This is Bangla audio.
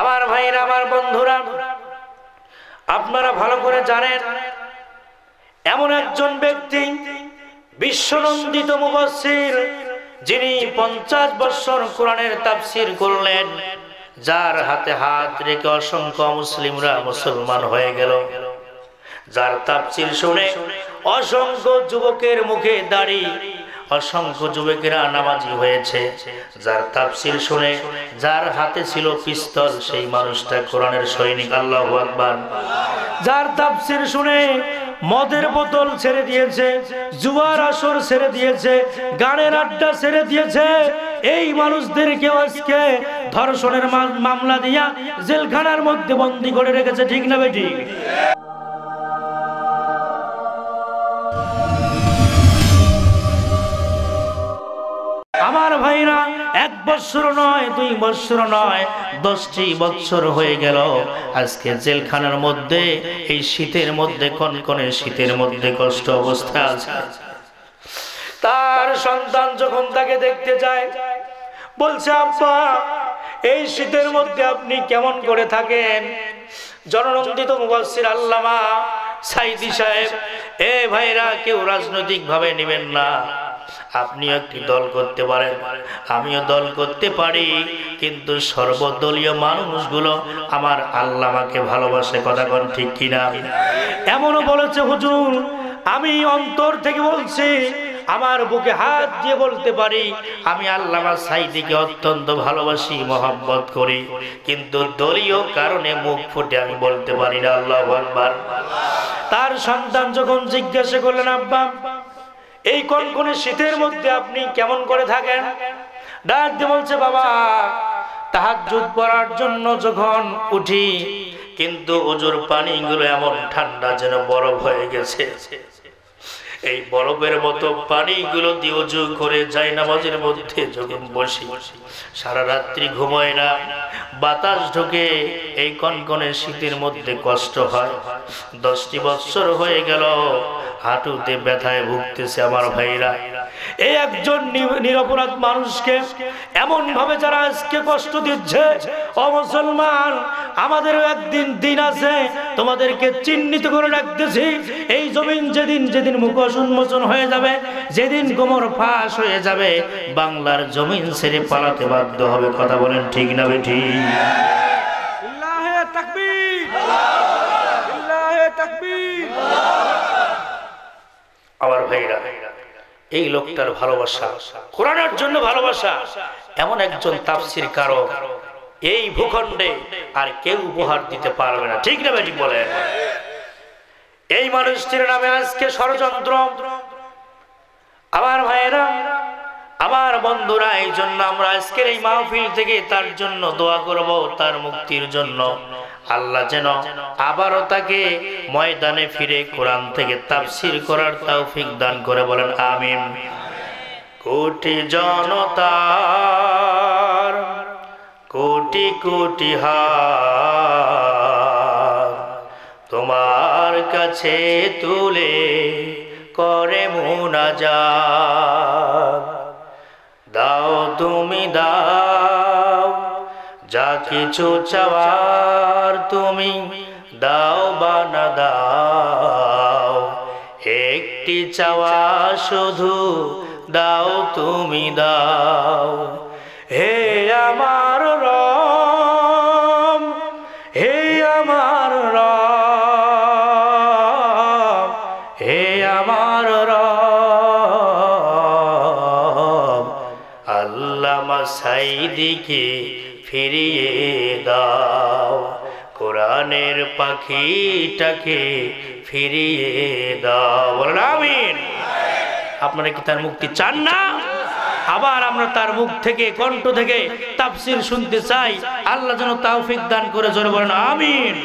আমার ভাইরা, আমার বন্ধুরা, আপনারা ভালো করে জানেন এমন একজন ব্যক্তি বিশ্বনন্দিত মুফাসসির, যিনি 50 বছর কোরআনের তাফসীর করলেন, যার হাতে হাত রেখে অসংখ্য মুসলিমরা মুসলমান হয়ে গেল, যার তাফসীর শুনে অসংখ্য যুবকের মুখে দাড়ি, অসংখ্য যুবকেরা নামাজি হয়েছে, যার তাফসীর শুনে যার হাতে ছিল পিস্তল, সেই মানুষটা কোরআনের সৈনিক। আল্লাহু আকবার। যার তাফসীর শুনে মদের বোতল ছেড়ে দিয়েছে, জুয়ার আসর ছেড়ে দিয়েছে, গানের আড্ডা ছেড়ে দিয়েছে, এই মানুষদেরকে আজকে ধর্ষণের মামলা দিয়া জেলখানার মধ্যে বন্দী করে রেখেছে। ঠিক না বেঠিক? আমার ভাইরা, 1 বছর নয়, 2 বছর নয়, 10টি বছর হয়ে গেল আজকে জেলখানার মধ্যে, এই শীতের মধ্যে, কনকনে শীতের মধ্যে কষ্ট অবস্থায় আছে। তার সন্তান যখন তাকে দেখতে যায়, বলছে, আব্বা, এই শীতের মধ্যে আপনি কেমন করে থাকেন? জননন্দিত মুফাসসির আল্লামা সাইদি সাহেব, এ ভাইরা, কেউ রাজনৈতিক ভাবে নেবেন না, আপনিও একটি দল করতে পারেন, আমিও দল করতে পারি, কিন্তু সর্বদলীয় মানুষগুলো আমার আল্লামাকে ভালোবাসে। কথা কোন ঠিক কিনা? এমনও বলেছে, হুজুর, আমি অন্তর থেকে বলছি, আমার বুকে হাত দিয়ে বলতে পারি, আমি আল্লামা সাইদিকে অত্যন্ত ভালোবাসি, মহব্বত করি, কিন্তু দলীয় কারণে মুখ ফুটে আমি বলতে পারি না। আল্লাহু আকবার। তার সন্তান যখন জিজ্ঞাসা করলেন, আব্বা, এই কনকনে শীতের মধ্যে আপনি কেমন করে থাকেন? ডাক দিয়ে বলছে, বাবা, তাহাজ্জুদ পড়ার জন্য যখন উঠি, কিন্তু ওজুর পানিগুলো এমন ঠান্ডা যেন বরফ হয়ে গেছে, এই বরফের মতো পানিগুলো দিয়ে ওযু করে যাই নামাজের মধ্যে যখন বসি, সারা রাত্রি ঘুমায় না, বাতাস ঢোকে, এই কনকনে শীতের মধ্যে কষ্ট হয়। 10টি বছর হয়ে গেল হাঁটুতে ব্যথায় ভুগতেছে। আমার ভাইরা, এই একজন নিরপরাধ মানুষকে এমন ভাবে যারা আজকে কষ্ট দিচ্ছে, ও মুসলমান, আমাদেরও একদিন দিন আছে, তোমাদেরকে চিহ্নিত করে রাখতেছি। এই জমিন যেদিন যেদিন মুখোশ উন্মোচন হয়ে যাবে, যেদিন কোমর ফাঁস হয়ে যাবে, বাংলার জমিন ছেড়ে পালাতে বাধ্য হবে। কথা বলেন ঠিক না বেঠিক? আল্লাহু তাকবীর, আল্লাহু তাকবীর। আমার ভাইরা, এই লোকটার ভালোবাসা, কোরআনের জন্য ভালোবাসা, এমন একজন তাফসীর কারক এই ভূখণ্ডে আর কেউ উপহার দিতে পারবে না। ঠিক না বেঠিক বলেন? এই মানুষটির নামে আজকে ষড়যন্ত্র। আমার ভাইরা, আমার বন্ধুরা, এই জন্য আমরা আজকের এই মাহফিল থেকে তার জন্য দোয়া করব, তার মুক্তির জন্য। আল্লাহ যেন আবারও তাকে ময়দানে ফিরে কোরআন থেকে তাফসীর করার তৌফিক দান করে। বলেন আমিন। কোটি জনতার কোটি কোটি হাত তোমার কাছে তুলে করে মুনাজাত, দাও তুমি দাও, যা কিছু চাওয়ার তুমি দাও বা না দাও, একটি চাওয়া শুধু দাও তুমি দাও। হে আমার রব, হে আমার রব, হে আমার রব, আল্লামা সাইদিকে ফিরিয়ে দাও, কোরআনের পাখিটাকে ফিরিয়ে দাও। বলেন আমিন। আপনারা কি তার মুক্তি চান না? আবার আমরা তার মুখ থেকে, কণ্ঠ থেকে তাফসীর শুনতে চাই। আল্লাহ যেন তৌফিক দান করে। জোরে বলেন আমিন।